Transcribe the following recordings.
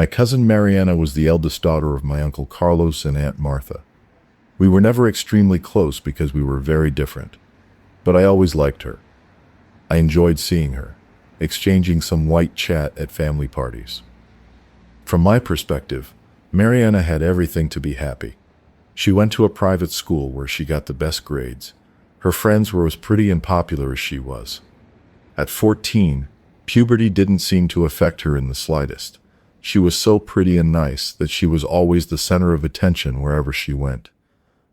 My cousin Mariana was the eldest daughter of my Uncle Carlos and Aunt Martha. We were never extremely close because we were very different, but I always liked her. I enjoyed seeing her, exchanging some white chat at family parties. From my perspective, Mariana had everything to be happy. She went to a private school where she got the best grades. Her friends were as pretty and popular as she was. At 14, puberty didn't seem to affect her in the slightest. She was so pretty and nice that she was always the center of attention wherever she went.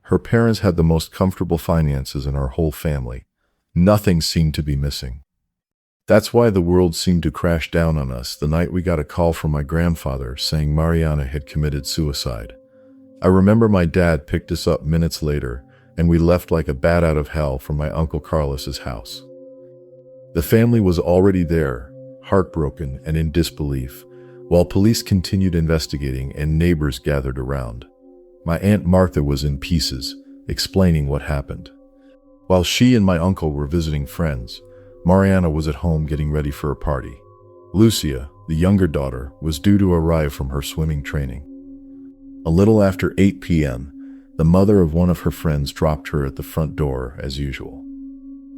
Her parents had the most comfortable finances in our whole family. Nothing seemed to be missing. That's why the world seemed to crash down on us the night we got a call from my grandfather saying Mariana had committed suicide. I remember my dad picked us up minutes later, and we left like a bat out of hell from my Uncle Carlos's house. The family was already there, heartbroken and in disbelief, while police continued investigating and neighbors gathered around. My Aunt Martha was in pieces, explaining what happened. While she and my uncle were visiting friends, Mariana was at home getting ready for a party. Lucia, the younger daughter, was due to arrive from her swimming training. A little after 8 p.m., the mother of one of her friends dropped her at the front door as usual.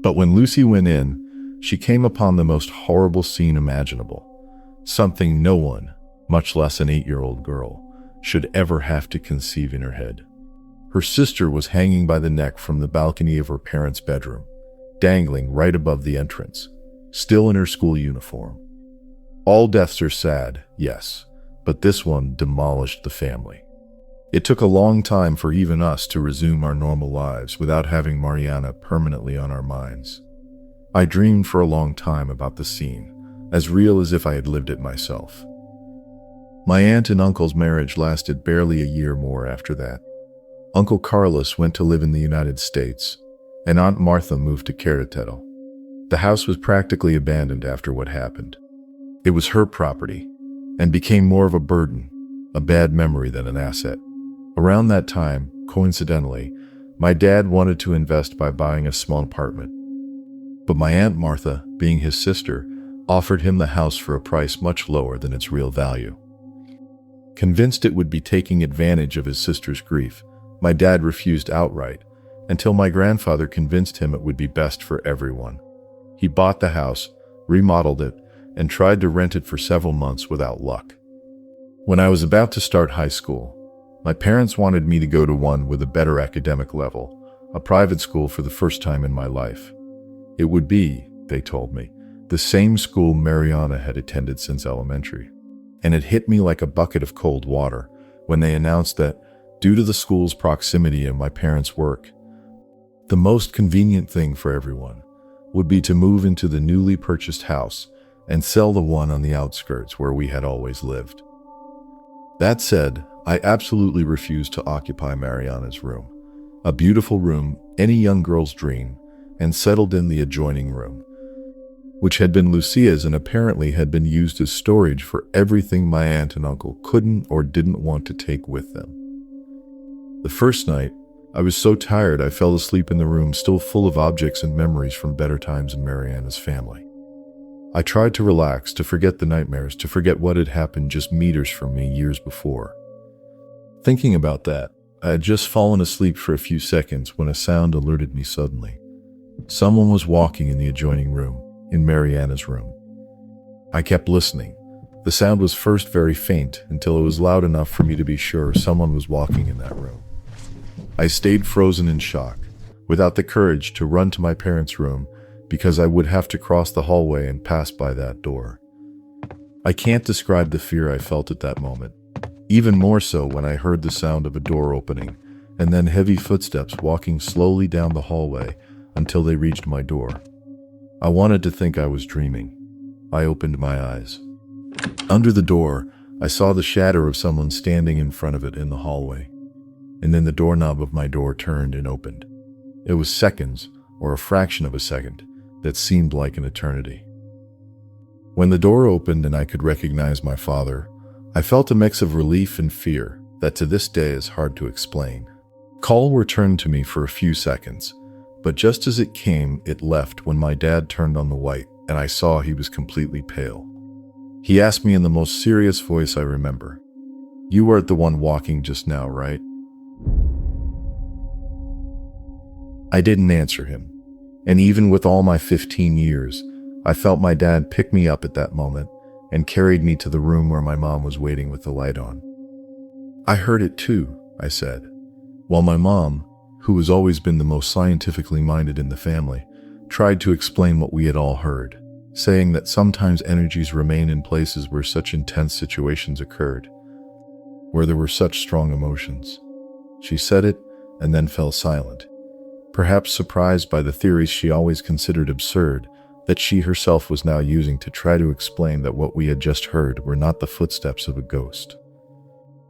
But when Lucy went in, she came upon the most horrible scene imaginable. Something no one, much less an 8-year-old girl, should ever have to conceive in her head. Her sister was hanging by the neck from the balcony of her parents' bedroom, dangling right above the entrance, still in her school uniform. All deaths are sad, yes, but this one demolished the family. It took a long time for even us to resume our normal lives without having Mariana permanently on our minds. I dreamed for a long time about the scene, as real as if I had lived it myself. My aunt and uncle's marriage lasted barely a year more after that. Uncle Carlos went to live in the United States, and Aunt Martha moved to Querétaro. The house was practically abandoned after what happened. It was her property, and became more of a burden, a bad memory than an asset. Around that time, coincidentally, my dad wanted to invest by buying a small apartment. But my Aunt Martha, being his sister, offered him the house for a price much lower than its real value. Convinced it would be taking advantage of his sister's grief, my dad refused outright, until my grandfather convinced him it would be best for everyone. He bought the house, remodeled it, and tried to rent it for several months without luck. When I was about to start high school, my parents wanted me to go to one with a better academic level, a private school for the first time in my life. It would be, they told me, the same school Mariana had attended since elementary. And it hit me like a bucket of cold water when they announced that, due to the school's proximity and my parents' work, the most convenient thing for everyone would be to move into the newly purchased house and sell the one on the outskirts where we had always lived. That said, I absolutely refused to occupy Mariana's room, a beautiful room, any young girl's dream, and settled in the adjoining room, which had been Lucia's and apparently had been used as storage for everything my aunt and uncle couldn't or didn't want to take with them. The first night, I was so tired I fell asleep in the room still full of objects and memories from better times in Mariana's family. I tried to relax, to forget the nightmares, to forget what had happened just meters from me years before. Thinking about that, I had just fallen asleep for a few seconds when a sound alerted me suddenly. Someone was walking in the adjoining room, in Mariana's room. I kept listening. The sound was first very faint until it was loud enough for me to be sure someone was walking in that room. I stayed frozen in shock, without the courage to run to my parents' room because I would have to cross the hallway and pass by that door. I can't describe the fear I felt at that moment, even more so when I heard the sound of a door opening and then heavy footsteps walking slowly down the hallway until they reached my door. I wanted to think I was dreaming. I opened my eyes. Under the door, I saw the shadow of someone standing in front of it in the hallway. And then the doorknob of my door turned and opened. It was seconds, or a fraction of a second, that seemed like an eternity. When the door opened and I could recognize my father, I felt a mix of relief and fear that to this day is hard to explain. Call returned to me for a few seconds, but just as it came, it left when my dad turned on the light and I saw he was completely pale. He asked me in the most serious voice I remember. "You weren't the one walking just now, right?" I didn't answer him. And even with all my 15 years, I felt my dad pick me up at that moment and carried me to the room where my mom was waiting with the light on. "I heard it too," I said, while my mom, who has always been the most scientifically minded in the family, tried to explain what we had all heard, saying that sometimes energies remain in places where such intense situations occurred, where there were such strong emotions. She said it and then fell silent, perhaps surprised by the theories she always considered absurd that she herself was now using to try to explain that what we had just heard were not the footsteps of a ghost.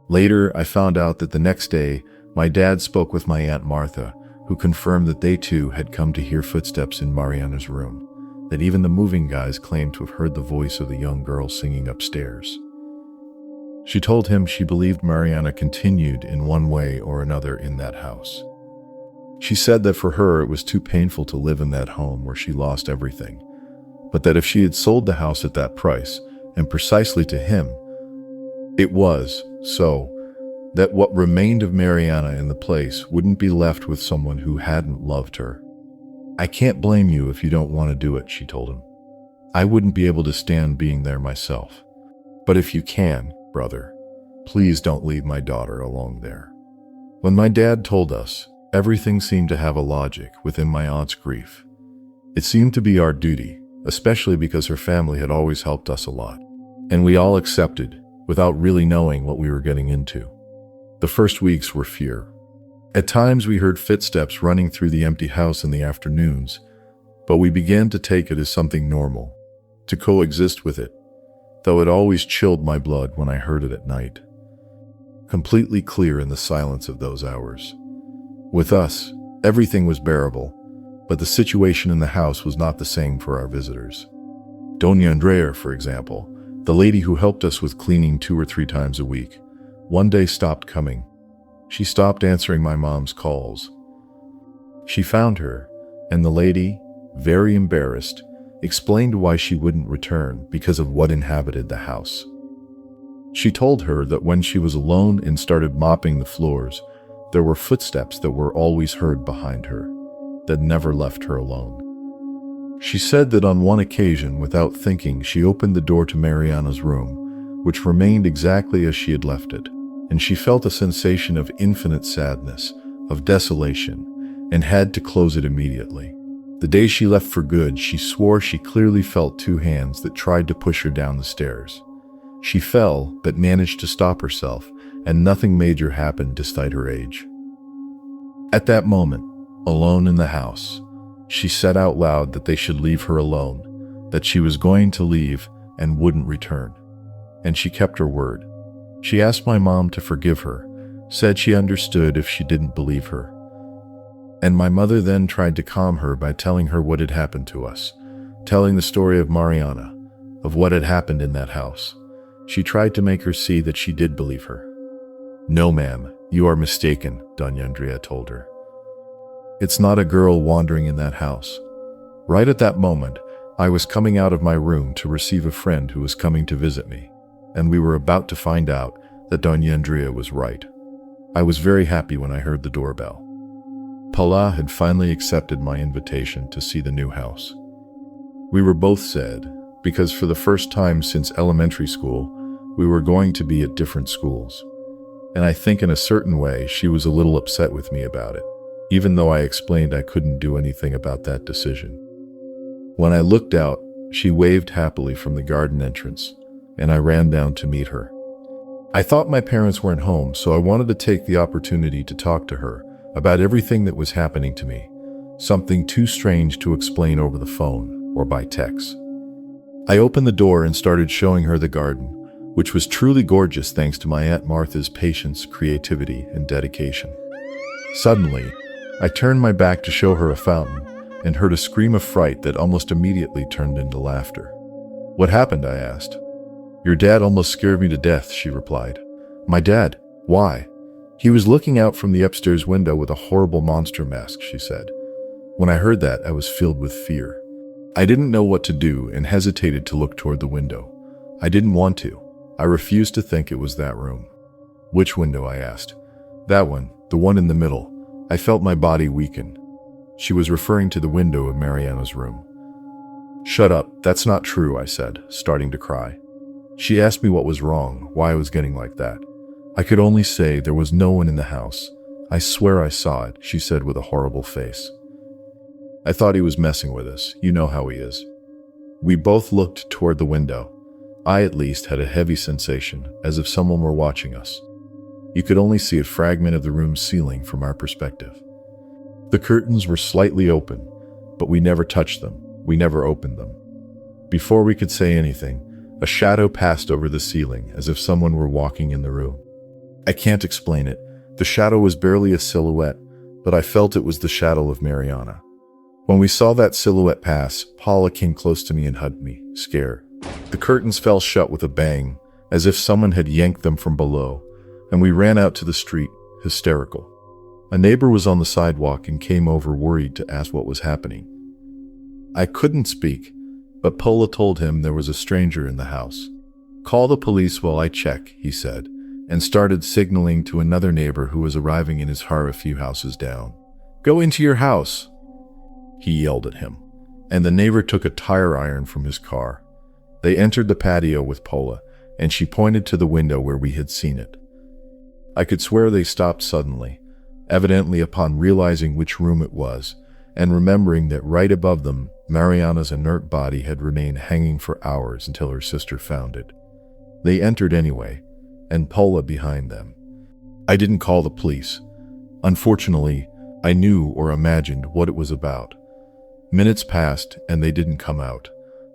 Later, I found out that the next day, my dad spoke with my Aunt Martha, who confirmed that they too had come to hear footsteps in Mariana's room, that even the moving guys claimed to have heard the voice of the young girl singing upstairs. She told him she believed Mariana continued in one way or another in that house. She said that for her it was too painful to live in that home where she lost everything, but that if she had sold the house at that price, and precisely to him, it was so that what remained of Mariana in the place wouldn't be left with someone who hadn't loved her. "I can't blame you if you don't want to do it," she told him. "I wouldn't be able to stand being there myself. But if you can, brother, please don't leave my daughter alone there." When my dad told us, everything seemed to have a logic within my aunt's grief. It seemed to be our duty, especially because her family had always helped us a lot, and we all accepted without really knowing what we were getting into. The first weeks were fear. At times we heard footsteps running through the empty house in the afternoons, but we began to take it as something normal, to coexist with it, though it always chilled my blood when I heard it at night. Completely clear in the silence of those hours. With us, everything was bearable, but the situation in the house was not the same for our visitors. Doña Andrea, for example, the lady who helped us with cleaning 2 or 3 times a week, one day stopped coming. She stopped answering my mom's calls. She found her, and the lady, very embarrassed, explained why she wouldn't return because of what inhabited the house. She told her that when she was alone and started mopping the floors, there were footsteps that were always heard behind her, that never left her alone. She said that on one occasion, without thinking, she opened the door to Mariana's room, which remained exactly as she had left it, and she felt a sensation of infinite sadness, of desolation, and had to close it immediately. The day she left for good, she swore she clearly felt 2 hands that tried to push her down the stairs. She fell, but managed to stop herself, and nothing major happened despite her age. At that moment, alone in the house, she said out loud that they should leave her alone, that she was going to leave and wouldn't return. And she kept her word. She asked my mom to forgive her, said she understood if she didn't believe her. And my mother then tried to calm her by telling her what had happened to us, telling the story of Mariana, of what had happened in that house. She tried to make her see that she did believe her. "No, ma'am, you are mistaken," Doña Andrea told her. "It's not a girl wandering in that house." Right at that moment, I was coming out of my room to receive a friend who was coming to visit me, and we were about to find out that Doña Andrea was right. I was very happy when I heard the doorbell. Paula had finally accepted my invitation to see the new house. We were both sad, because for the first time since elementary school, we were going to be at different schools. And I think in a certain way she was a little upset with me about it, even though I explained I couldn't do anything about that decision. When I looked out, she waved happily from the garden entrance, and I ran down to meet her. I thought my parents weren't home, so I wanted to take the opportunity to talk to her about everything that was happening to me, something too strange to explain over the phone or by text. I opened the door and started showing her the garden, which was truly gorgeous thanks to my Aunt Martha's patience, creativity, and dedication. Suddenly, I turned my back to show her a fountain and heard a scream of fright that almost immediately turned into laughter. "What happened?" I asked. "Your dad almost scared me to death," she replied. "My dad? Why?" "He was looking out from the upstairs window with a horrible monster mask," she said. When I heard that, I was filled with fear. I didn't know what to do and hesitated to look toward the window. I didn't want to. I refused to think it was that room. Which window? I asked. That one, the one in the middle. I felt my body weaken. She was referring to the window of Mariana's room. Shut up, that's not true, I said, starting to cry. She asked me what was wrong, why I was getting like that. I could only say there was no one in the house. I swear I saw it, she said with a horrible face. I thought he was messing with us, you know how he is. We both looked toward the window. I at least had a heavy sensation, as if someone were watching us. You could only see a fragment of the room's ceiling from our perspective. The curtains were slightly open, but we never touched them. We never opened them. Before we could say anything, a shadow passed over the ceiling as if someone were walking in the room. I can't explain it. The shadow was barely a silhouette, but I felt it was the shadow of Mariana. When we saw that silhouette pass, Paula came close to me and hugged me, scared. The curtains fell shut with a bang, as if someone had yanked them from below, and we ran out to the street, hysterical. A neighbor was on the sidewalk and came over worried to ask what was happening. I couldn't speak, but Paula told him there was a stranger in the house. Call the police while I check, he said, and started signaling to another neighbor who was arriving in his car a few houses down. Go into your house, he yelled at him, and the neighbor took a tire iron from his car. They entered the patio with Paula, and she pointed to the window where we had seen it. I could swear they stopped suddenly, evidently upon realizing which room it was, and remembering that right above them, Mariana's inert body had remained hanging for hours until her sister found it. They entered anyway, and Paula behind them. I didn't call the police. Unfortunately, I knew or imagined what it was about. Minutes passed, and they didn't come out.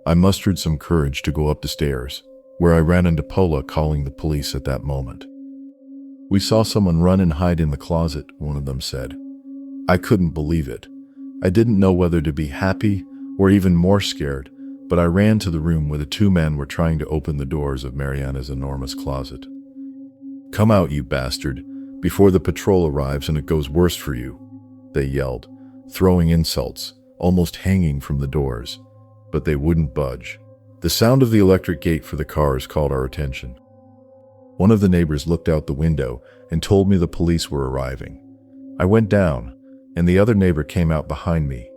I mustered some courage to go up the stairs, where I ran into Paula calling the police at that moment. We saw someone run and hide in the closet, one of them said. I couldn't believe it. I didn't know whether to be happy or even more scared, but I ran to the room where the two men were trying to open the doors of Mariana's enormous closet. Come out, you bastard, before the patrol arrives and it goes worse for you, they yelled, throwing insults, almost hanging from the doors, but they wouldn't budge. The sound of the electric gate for the cars called our attention. One of the neighbors looked out the window and told me the police were arriving. I went down, and the other neighbor came out behind me,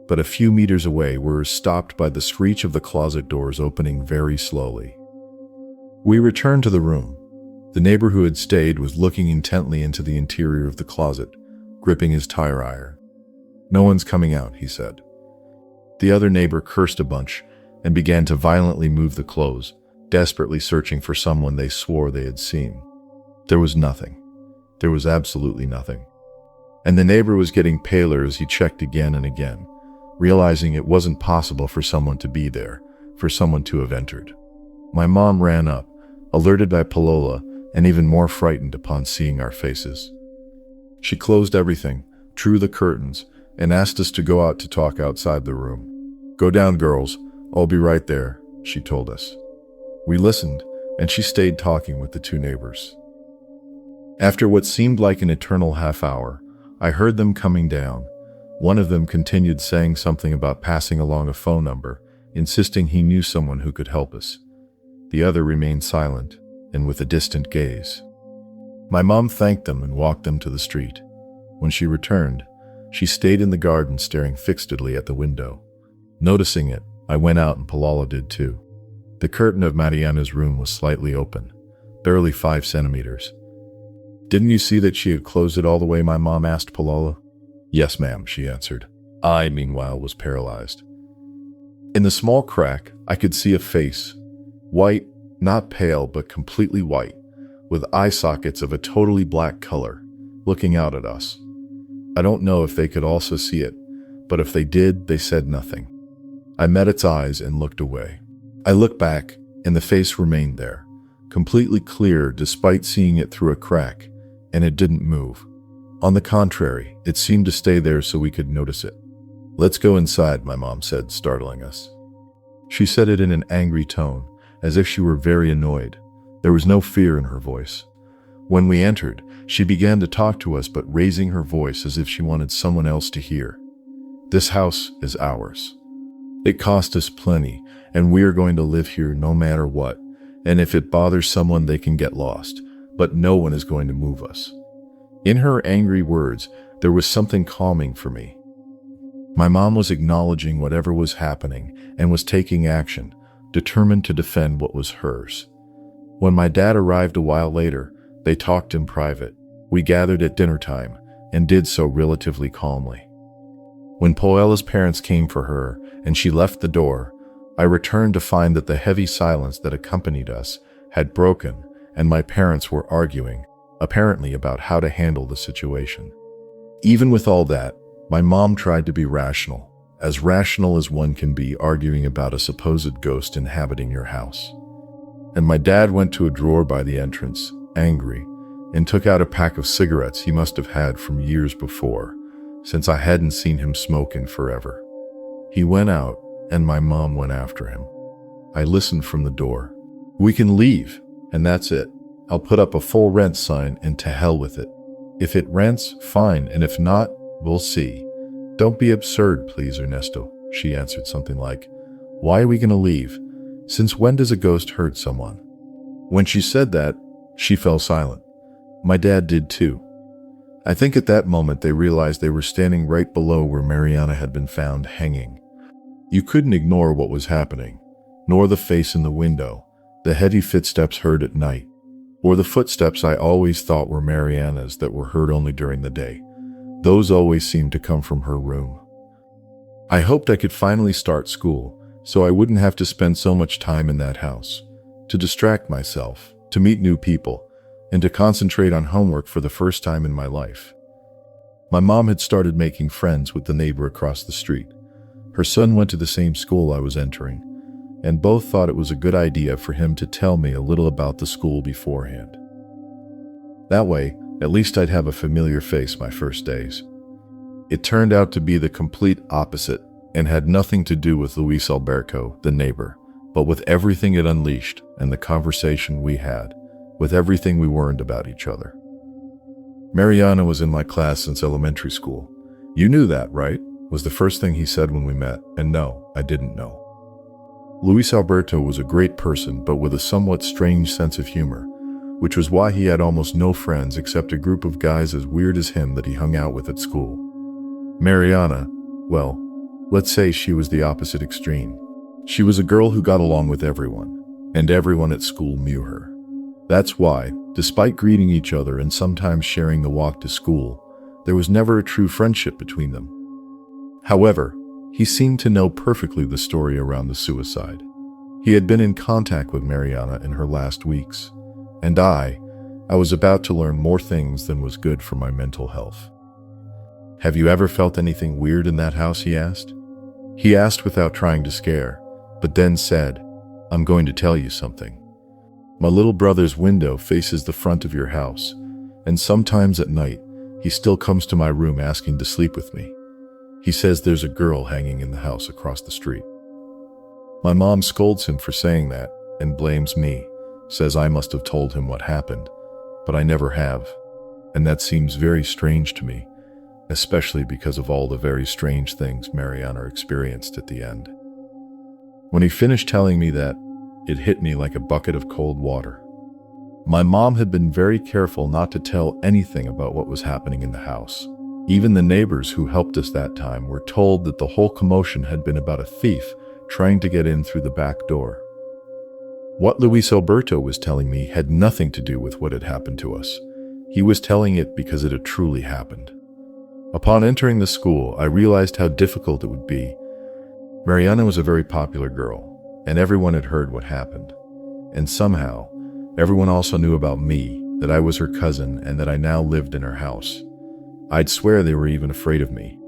but a few meters away we were stopped by the screech of the closet doors opening very slowly. We returned to the room. The neighbor who had stayed was looking intently into the interior of the closet, gripping his tire iron. No one's coming out, he said. The other neighbor cursed a bunch and began to violently move the clothes, desperately searching for someone they swore they had seen. There was nothing. There was absolutely nothing. And the neighbor was getting paler as he checked again and again, realizing it wasn't possible for someone to be there, for someone to have entered. My mom ran up, alerted by Paloma, and even more frightened upon seeing our faces. She closed everything, drew the curtains, and asked us to go out to talk outside the room. Go down, girls. I'll be right there, she told us. We listened, and she stayed talking with the two neighbors. After what seemed like an eternal half hour, I heard them coming down. One of them continued saying something about passing along a phone number, insisting he knew someone who could help us. The other remained silent, and with a distant gaze. My mom thanked them and walked them to the street. When she returned, she stayed in the garden staring fixedly at the window. Noticing it, I went out and Paloma did too. The curtain of Mariana's room was slightly open, barely 5 centimeters. Didn't you see that she had closed it all the way? My mom asked Paloma. Yes, ma'am, she answered. I, meanwhile, was paralyzed. In the small crack, I could see a face, white, not pale, but completely white, with eye sockets of a totally black color, looking out at us. I don't know if they could also see it, but if they did, they said nothing. I met its eyes and looked away. I looked back, and the face remained there, completely clear despite seeing it through a crack, and it didn't move. On the contrary, it seemed to stay there so we could notice it. Let's go inside, my mom said, startling us. She said it in an angry tone, as if she were very annoyed. There was no fear in her voice. When we entered, she began to talk to us, but raising her voice as if she wanted someone else to hear. This house is ours. It cost us plenty, and we are going to live here no matter what, and if it bothers someone, they can get lost, but no one is going to move us." In her angry words, there was something calming for me. My mom was acknowledging whatever was happening and was taking action, determined to defend what was hers. When my dad arrived a while later, they talked in private. We gathered at dinner time and did so relatively calmly. When Poela's parents came for her and she left the door, I returned to find that the heavy silence that accompanied us had broken and my parents were arguing, apparently about how to handle the situation. Even with all that, my mom tried to be rational as one can be arguing about a supposed ghost inhabiting your house. And my dad went to a drawer by the entrance, angry, and took out a pack of cigarettes he must have had from years before, since I hadn't seen him smoke in forever. He went out, and my mom went after him. I listened from the door. "We can leave, and that's it. I'll put up a full rent sign and to hell with it. If it rents, fine, and if not, we'll see." "Don't be absurd, please, Ernesto," she answered something like, "Why are we going to leave? Since when does a ghost hurt someone?" When she said that, she fell silent. My dad did too. I think at that moment they realized they were standing right below where Mariana had been found hanging. You couldn't ignore what was happening, nor the face in the window, the heavy footsteps heard at night, or the footsteps I always thought were Mariana's that were heard only during the day. Those always seemed to come from her room. I hoped I could finally start school, so I wouldn't have to spend so much time in that house, to distract myself, to meet new people, and to concentrate on homework for the first time in my life. My mom had started making friends with the neighbor across the street. Her son went to the same school I was entering, and both thought it was a good idea for him to tell me a little about the school beforehand. That way, at least I'd have a familiar face my first days. It turned out to be the complete opposite and had nothing to do with Luis Alberto, the neighbor, but with everything it unleashed and the conversation we had, with everything we learned about each other. Mariana was in my class since elementary school. "You knew that, right?" was the first thing he said when we met, and no, I didn't know. Luis Alberto was a great person, but with a somewhat strange sense of humor, which was why he had almost no friends except a group of guys as weird as him that he hung out with at school. Mariana, well, let's say she was the opposite extreme. She was a girl who got along with everyone, and everyone at school knew her. That's why, despite greeting each other and sometimes sharing the walk to school, there was never a true friendship between them. However, he seemed to know perfectly the story around the suicide. He had been in contact with Mariana in her last weeks, and I was about to learn more things than was good for my mental health. "Have you ever felt anything weird in that house?" he asked. He asked without trying to scare, but then said, "I'm going to tell you something. My little brother's window faces the front of your house, and sometimes at night, he still comes to my room asking to sleep with me. He says there's a girl hanging in the house across the street." My mom scolds him for saying that and blames me, says I must have told him what happened, but I never have, and that seems very strange to me, especially because of all the very strange things Mariana experienced at the end. When he finished telling me that, it hit me like a bucket of cold water. My mom had been very careful not to tell anything about what was happening in the house. Even the neighbors who helped us that time were told that the whole commotion had been about a thief trying to get in through the back door. What Luis Alberto was telling me had nothing to do with what had happened to us. He was telling it because it had truly happened. Upon entering the school, I realized how difficult it would be. Mariana was a very popular girl, and everyone had heard what happened. And somehow, everyone also knew about me, that I was her cousin, and that I now lived in her house. I'd swear they were even afraid of me.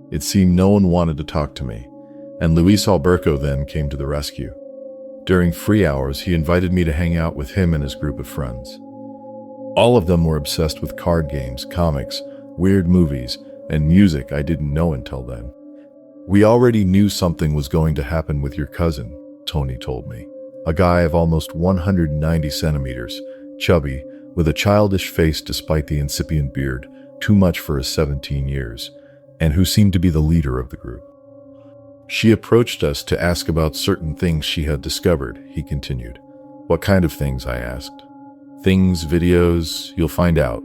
It seemed no one wanted to talk to me, and Luis Alberto then came to the rescue. During free hours, he invited me to hang out with him and his group of friends. All of them were obsessed with card games, comics, weird movies, and music I didn't know until then. "We already knew something was going to happen with your cousin," Tony told me. A guy of almost 190 centimeters, chubby, with a childish face despite the incipient beard, too much for his 17 years, and who seemed to be the leader of the group. "She approached us to ask about certain things she had discovered," he continued. What kind of things? I asked. Things, videos, you'll find out.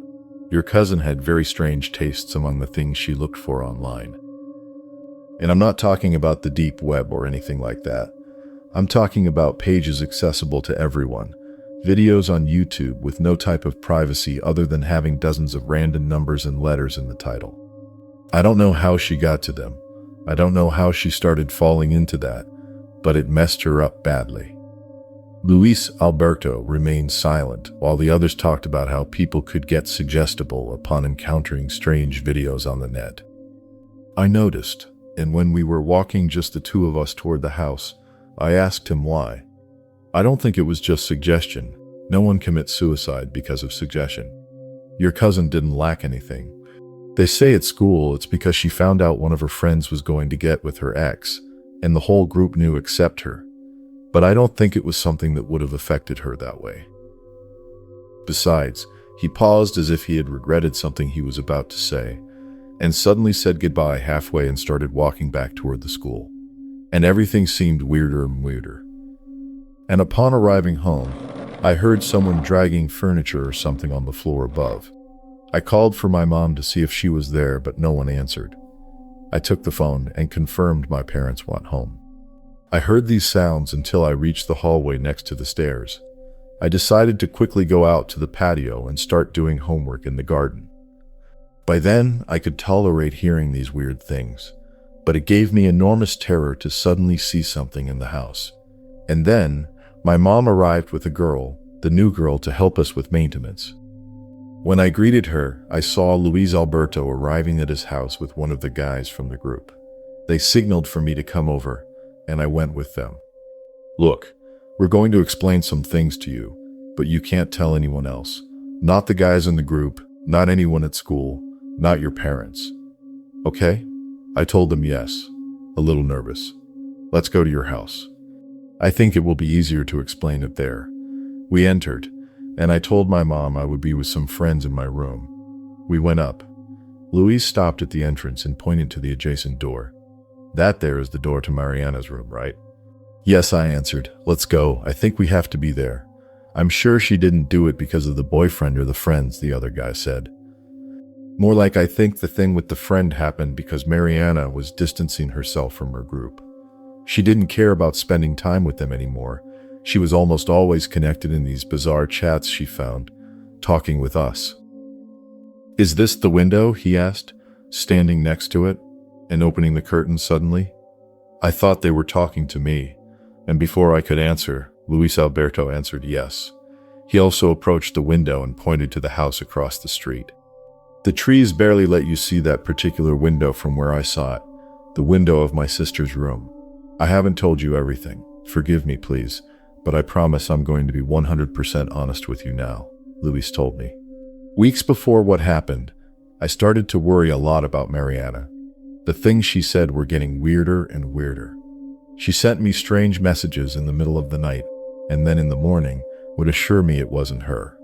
Your cousin had very strange tastes among the things she looked for online. And I'm not talking about the deep web or anything like that. I'm talking about pages accessible to everyone. Videos on YouTube with no type of privacy other than having dozens of random numbers and letters in the title. I don't know how she got to them. I don't know how she started falling into that, but it messed her up badly. Luis Alberto remained silent while the others talked about how people could get suggestible upon encountering strange videos on the net. I noticed, and when we were walking just the two of us toward the house, I asked him why. I don't think it was just suggestion. No one commits suicide because of suggestion. Your cousin didn't lack anything. They say at school it's because she found out one of her friends was going to get with her ex, and the whole group knew except her. But I don't think it was something that would have affected her that way. Besides, he paused as if he had regretted something he was about to say, and suddenly said goodbye halfway and started walking back toward the school. And everything seemed weirder and weirder. And upon arriving home, I heard someone dragging furniture or something on the floor above. I called for my mom to see if she was there, but no one answered. I took the phone and confirmed my parents weren't home. I heard these sounds until I reached the hallway next to the stairs. I decided to quickly go out to the patio and start doing homework in the garden. By then, I could tolerate hearing these weird things, but it gave me enormous terror to suddenly see something in the house. And then, my mom arrived with a girl, the new girl, to help us with maintenance. When I greeted her, I saw Luis Alberto arriving at his house with one of the guys from the group. They signaled for me to come over, and I went with them. Look, we're going to explain some things to you, but you can't tell anyone else. Not the guys in the group, not anyone at school, not your parents. Okay? I told them yes, a little nervous. Let's go to your house. I think it will be easier to explain it there. We entered, and I told my mom I would be with some friends in my room. We went up. Luis stopped at the entrance and pointed to the adjacent door. That there is the door to Mariana's room, right? Yes, I answered. Let's go. I think we have to be there. I'm sure she didn't do it because of the boyfriend or the friends, the other guy said. More like I think the thing with the friend happened because Mariana was distancing herself from her group. She didn't care about spending time with them anymore. She was almost always connected in these bizarre chats she found, talking with us. Is this the window? He asked, standing next to it and opening the curtains suddenly. I thought they were talking to me, and before I could answer, Luis Alberto answered yes. He also approached the window and pointed to the house across the street. The trees barely let you see that particular window from where I saw it, the window of my sister's room. I haven't told you everything. Forgive me, please, but I promise I'm going to be 100% honest with you now, Luis told me. Weeks before what happened, I started to worry a lot about Mariana. The things she said were getting weirder and weirder. She sent me strange messages in the middle of the night, and then in the morning would assure me it wasn't her.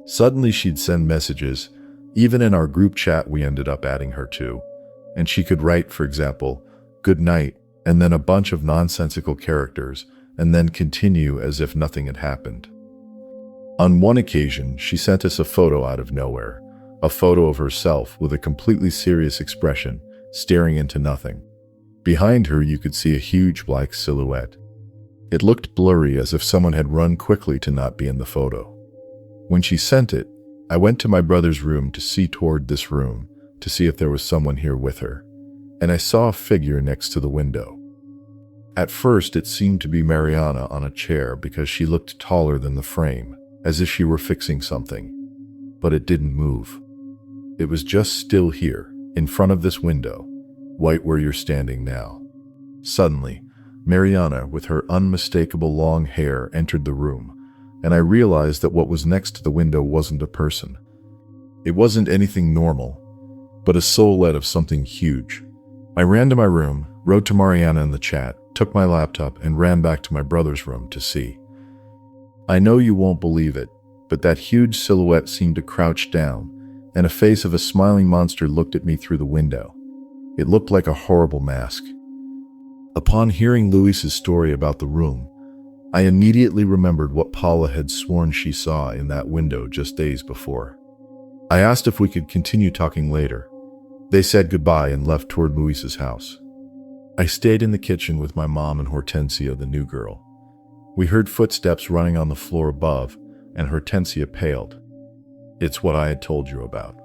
Suddenly she'd send messages, even in our group chat we ended up adding her to, and she could write, for example, "Good night," and then a bunch of nonsensical characters, and then continue as if nothing had happened. On one occasion, she sent us a photo out of nowhere, a photo of herself with a completely serious expression, staring into nothing. Behind her, you could see a huge black silhouette. It looked blurry, as if someone had run quickly to not be in the photo. When she sent it, I went to my brother's room to see toward this room, to see if there was someone here with her, and I saw a figure next to the window. At first, it seemed to be Mariana on a chair because she looked taller than the frame, as if she were fixing something. But it didn't move. It was just still here, in front of this window, right where you're standing now. Suddenly, Mariana, with her unmistakable long hair, entered the room, and I realized that what was next to the window wasn't a person. It wasn't anything normal, but a silhouette of something huge. I ran to my room, wrote to Mariana in the chat, took my laptop, and ran back to my brother's room to see. I know you won't believe it, but that huge silhouette seemed to crouch down, and a face of a smiling monster looked at me through the window. It looked like a horrible mask. Upon hearing Luis's story about the room, I immediately remembered what Paula had sworn she saw in that window just days before. I asked if we could continue talking later. They said goodbye and left toward Luis's house. I stayed in the kitchen with my mom and Hortensia, the new girl. We heard footsteps running on the floor above, and Hortensia paled. "It's what I had told you about.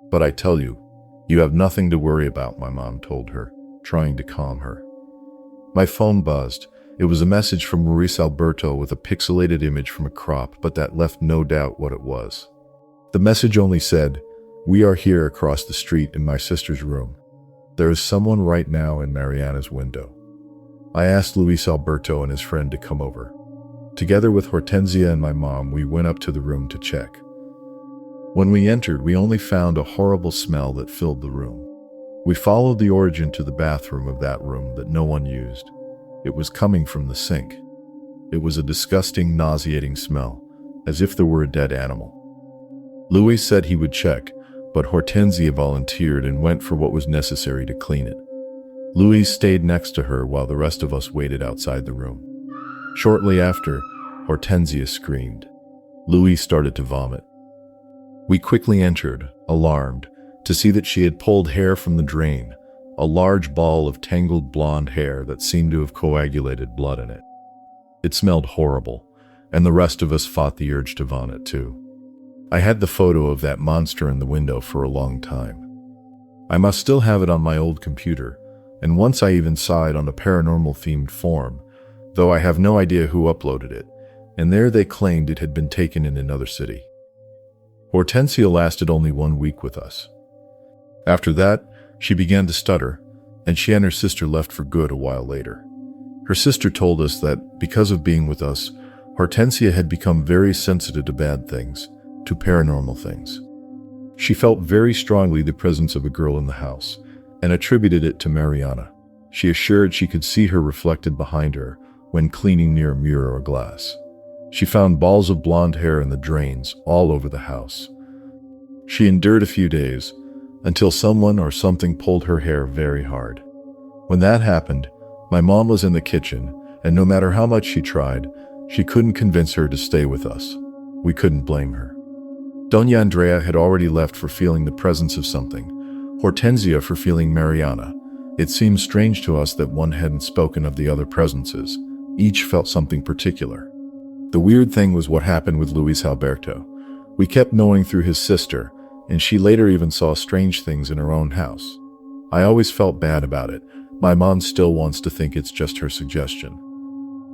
But I tell you, you have nothing to worry about," my mom told her, trying to calm her. My phone buzzed. It was a message from Luis Alberto with a pixelated image from a crop, but that left no doubt what it was. The message only said, "We are here across the street in my sister's room. There is someone right now in Mariana's window." I asked Luis Alberto and his friend to come over. Together with Hortensia and my mom, we went up to the room to check. When we entered, we only found a horrible smell that filled the room. We followed the origin to the bathroom of that room that no one used. It was coming from the sink. It was a disgusting, nauseating smell, as if there were a dead animal. Luis said he would check, but Hortensia volunteered and went for what was necessary to clean it. Luis stayed next to her while the rest of us waited outside the room. Shortly after, Hortensia screamed. Luis started to vomit. We quickly entered, alarmed, to see that she had pulled hair from the drain, a large ball of tangled blonde hair that seemed to have coagulated blood in it. It smelled horrible, and the rest of us fought the urge to vomit too. I had the photo of that monster in the window for a long time. I must still have it on my old computer, and once I even saw it on a paranormal-themed forum, though I have no idea who uploaded it, and there they claimed it had been taken in another city. Hortensia lasted only 1 week with us. After that, she began to stutter, and she and her sister left for good a while later. Her sister told us that, because of being with us, Hortensia had become very sensitive to bad things, to paranormal things. She felt very strongly the presence of a girl in the house, and attributed it to Mariana. She assured she could see her reflected behind her when cleaning near a mirror or glass. She found balls of blonde hair in the drains all over the house. She endured a few days, until someone or something pulled her hair very hard. When that happened, my mom was in the kitchen, and no matter how much she tried, she couldn't convince her to stay with us. We couldn't blame her. Doña Andrea had already left for feeling the presence of something, Hortensia for feeling Mariana. It seemed strange to us that one hadn't spoken of the other presences. Each felt something particular. The weird thing was what happened with Luis Alberto. We kept knowing through his sister, and she later even saw strange things in her own house. I always felt bad about it. My mom still wants to think it's just her suggestion.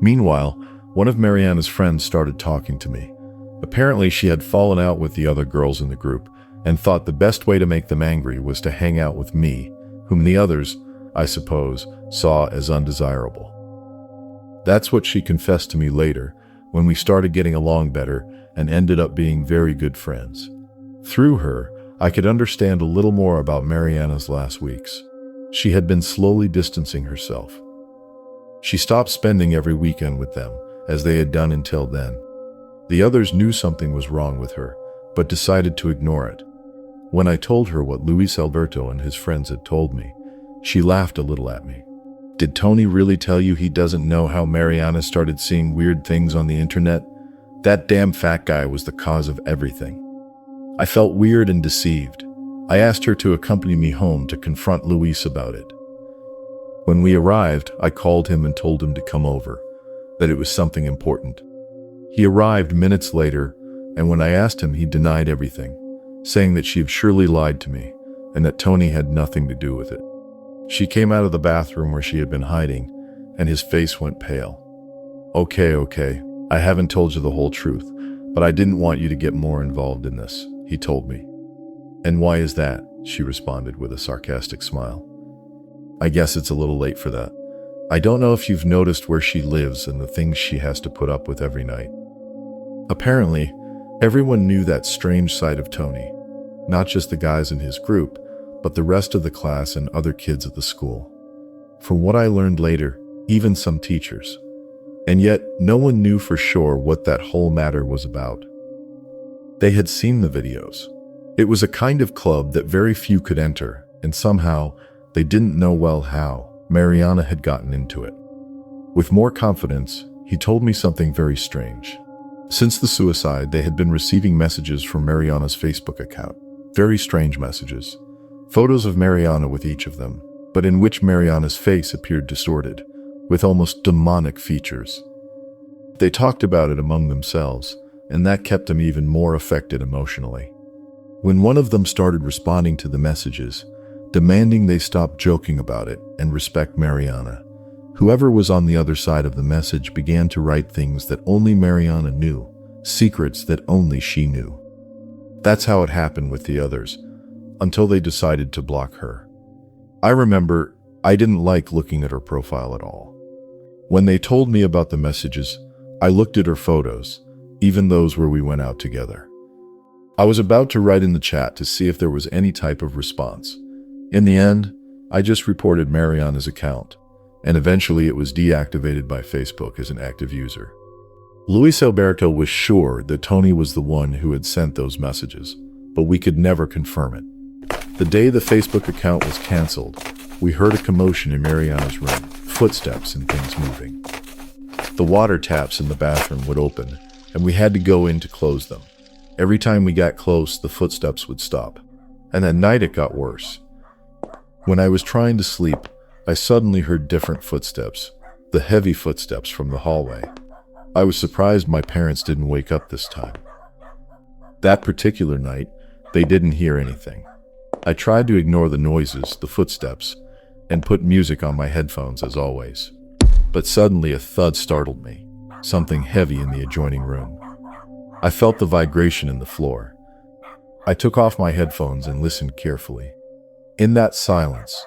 Meanwhile, one of Mariana's friends started talking to me. Apparently, she had fallen out with the other girls in the group and thought the best way to make them angry was to hang out with me, whom the others, I suppose, saw as undesirable. That's what she confessed to me later, when we started getting along better and ended up being very good friends. Through her, I could understand a little more about Mariana's last weeks. She had been slowly distancing herself. She stopped spending every weekend with them, as they had done until then. The others knew something was wrong with her, but decided to ignore it. When I told her what Luis Alberto and his friends had told me, she laughed a little at me. "Did Tony really tell you he doesn't know how Mariana started seeing weird things on the internet? That damn fat guy was the cause of everything." I felt weird and deceived. I asked her to accompany me home to confront Luis about it. When we arrived, I called him and told him to come over, that it was something important. He arrived minutes later, and when I asked him, he denied everything, saying that she had surely lied to me, and that Tony had nothing to do with it. She came out of the bathroom where she had been hiding, and his face went pale. Okay, I haven't told you the whole truth, but I didn't want you to get more involved in this," he told me. "And why is that?" she responded with a sarcastic smile. "I guess it's a little late for that. I don't know if you've noticed where she lives and the things she has to put up with every night." Apparently, everyone knew that strange side of Tony, not just the guys in his group, but the rest of the class and other kids at the school. From what I learned later, even some teachers. And yet, no one knew for sure what that whole matter was about. They had seen the videos. It was a kind of club that very few could enter, and somehow, they didn't know well how, Mariana had gotten into it. With more confidence, he told me something very strange. Since the suicide, they had been receiving messages from Mariana's Facebook account. Very strange messages. Photos of Mariana with each of them, but in which Mariana's face appeared distorted, with almost demonic features. They talked about it among themselves, and that kept them even more affected emotionally. When one of them started responding to the messages, demanding they stop joking about it and respect Mariana, whoever was on the other side of the message began to write things that only Mariana knew, secrets that only she knew. That's how it happened with the others, until they decided to block her. I remember I didn't like looking at her profile at all. When they told me about the messages, I looked at her photos, even those where we went out together. I was about to write in the chat to see if there was any type of response. In the end, I just reported Mariana's account, and eventually it was deactivated by Facebook as an active user. Luis Alberto was sure that Tony was the one who had sent those messages, but we could never confirm it. The day the Facebook account was canceled, we heard a commotion in Mariana's room, footsteps and things moving. The water taps in the bathroom would open, and we had to go in to close them. Every time we got close, the footsteps would stop. And at night it got worse. When I was trying to sleep, I suddenly heard different footsteps, the heavy footsteps from the hallway. I was surprised my parents didn't wake up this time. That particular night, they didn't hear anything. I tried to ignore the noises, the footsteps, and put music on my headphones as always. But suddenly a thud startled me, something heavy in the adjoining room. I felt the vibration in the floor. I took off my headphones and listened carefully. In that silence,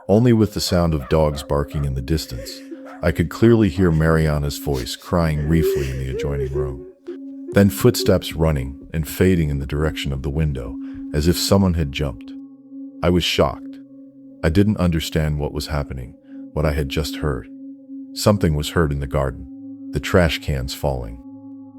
only with the sound of dogs barking in the distance, I could clearly hear Mariana's voice crying briefly in the adjoining room. Then footsteps running and fading in the direction of the window, as if someone had jumped. I was shocked. I didn't understand what was happening, what I had just heard. Something was heard in the garden, the trash cans falling.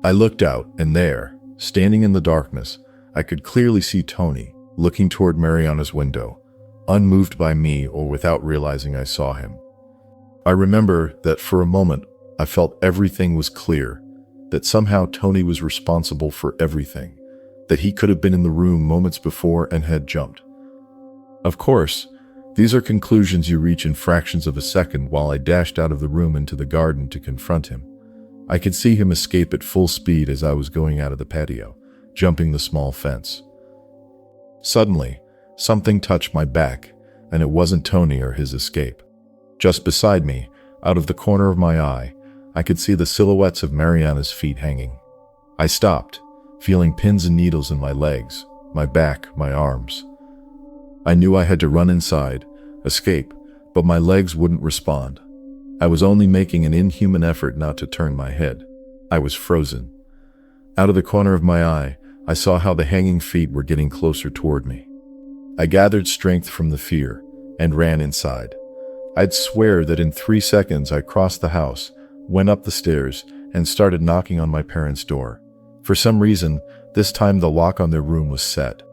I looked out, and there, standing in the darkness, I could clearly see Tony, looking toward Mariana's window, unmoved by me or without realizing I saw him. I remember that for a moment, I felt everything was clear, that somehow Tony was responsible for everything, that he could have been in the room moments before and had jumped. Of course, these are conclusions you reach in fractions of a second while I dashed out of the room into the garden to confront him. I could see him escape at full speed as I was going out of the patio, jumping the small fence. Suddenly, something touched my back, and it wasn't Tony or his escape. Just beside me, out of the corner of my eye, I could see the silhouettes of Mariana's feet hanging. I stopped, feeling pins and needles in my legs, my back, my arms. I knew I had to run inside, escape, but my legs wouldn't respond. I was only making an inhuman effort not to turn my head. I was frozen. Out of the corner of my eye, I saw how the hanging feet were getting closer toward me. I gathered strength from the fear and ran inside. I'd swear that in 3 seconds I crossed the house, went up the stairs, and started knocking on my parents' door. For some reason, this time the lock on their room was set.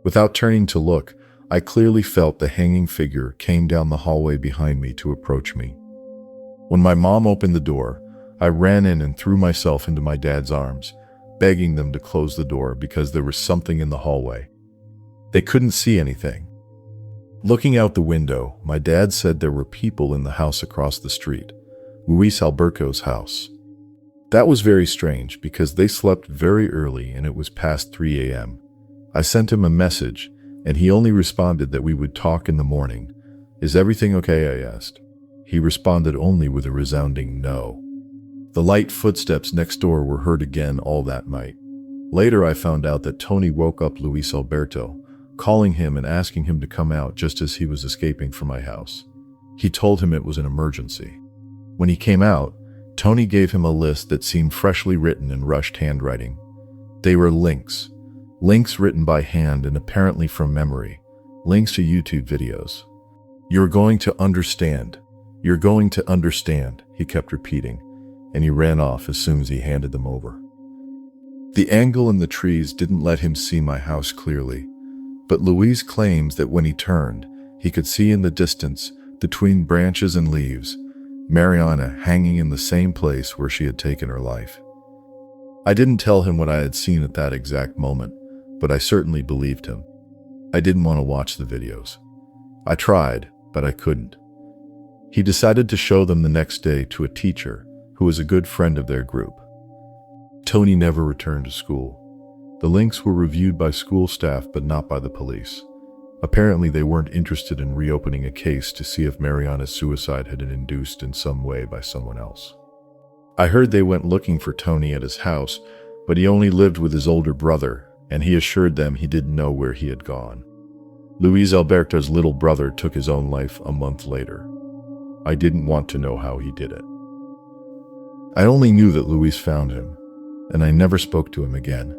Without turning to look, I clearly felt the hanging figure came down the hallway behind me to approach me. When my mom opened the door, I ran in and threw myself into my dad's arms, begging them to close the door because there was something in the hallway. They couldn't see anything. Looking out the window, my dad said there were people in the house across the street, Luis Alberto's house. That was very strange because they slept very early and it was past 3 a.m. I sent him a message, and he only responded that we would talk in the morning. "Is everything okay?" I asked. He responded only with a resounding no. The light footsteps next door were heard again all that night. Later I found out that Tony woke up Luis Alberto, calling him and asking him to come out just as he was escaping from my house. He told him it was an emergency. When he came out, Tony gave him a list that seemed freshly written in rushed handwriting. They were links written by hand and apparently from memory, links to YouTube videos. "You're going to understand. You're going to understand," he kept repeating, and he ran off as soon as he handed them over. The angle in the trees didn't let him see my house clearly, but Luis claims that when he turned, he could see in the distance, between branches and leaves, Mariana hanging in the same place where she had taken her life. I didn't tell him what I had seen at that exact moment, but I certainly believed him. I didn't want to watch the videos. I tried, but I couldn't. He decided to show them the next day to a teacher who was a good friend of their group. Tony never returned to school. The links were reviewed by school staff but not by the police. Apparently they weren't interested in reopening a case to see if Mariana's suicide had been induced in some way by someone else. I heard they went looking for Tony at his house, but he only lived with his older brother, and he assured them he didn't know where he had gone. Luis Alberto's little brother took his own life a month later. I didn't want to know how he did it. I only knew that Luis found him, and I never spoke to him again.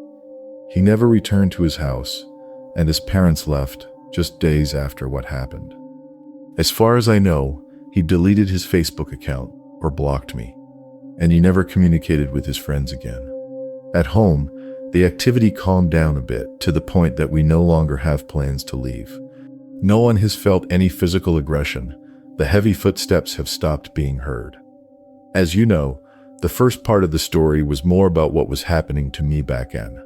He never returned to his house, and his parents left just days after what happened. As far as I know, he deleted his Facebook account or blocked me, and he never communicated with his friends again. At home, the activity calmed down a bit to the point that we no longer have plans to leave. No one has felt any physical aggression. The heavy footsteps have stopped being heard. As you know, the first part of the story was more about what was happening to me back then.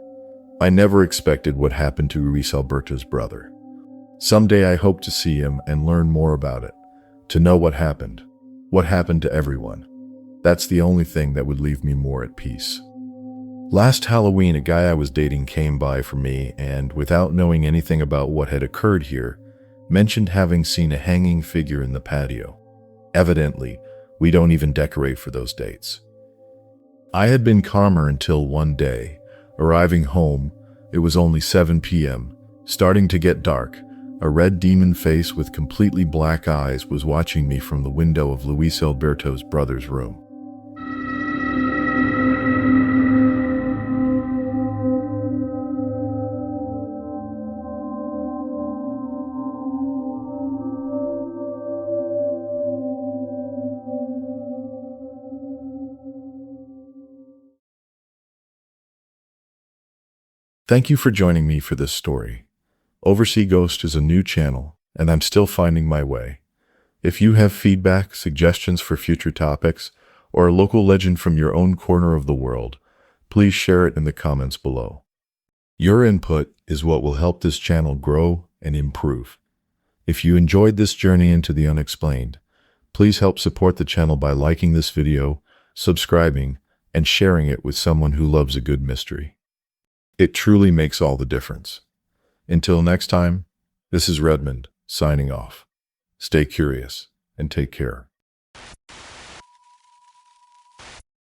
I never expected what happened to Luis Alberto's brother. Someday I hope to see him and learn more about it, to know what happened to everyone. That's the only thing that would leave me more at peace. Last Halloween, a guy I was dating came by for me and, without knowing anything about what had occurred here, mentioned having seen a hanging figure in the patio. Evidently, we don't even decorate for those dates. I had been calmer until one day. Arriving home, it was only 7 p.m., starting to get dark. A red demon face with completely black eyes was watching me from the window of Luis Alberto's brother's room. Thank you for joining me for this story. Oversea Ghost is a new channel, and I'm still finding my way. If you have feedback, suggestions for future topics, or a local legend from your own corner of the world, please share it in the comments below. Your input is what will help this channel grow and improve. If you enjoyed this journey into the unexplained, please help support the channel by liking this video, subscribing, and sharing it with someone who loves a good mystery. It truly makes all the difference. Until next time, this is Redmond, signing off. Stay curious and take care.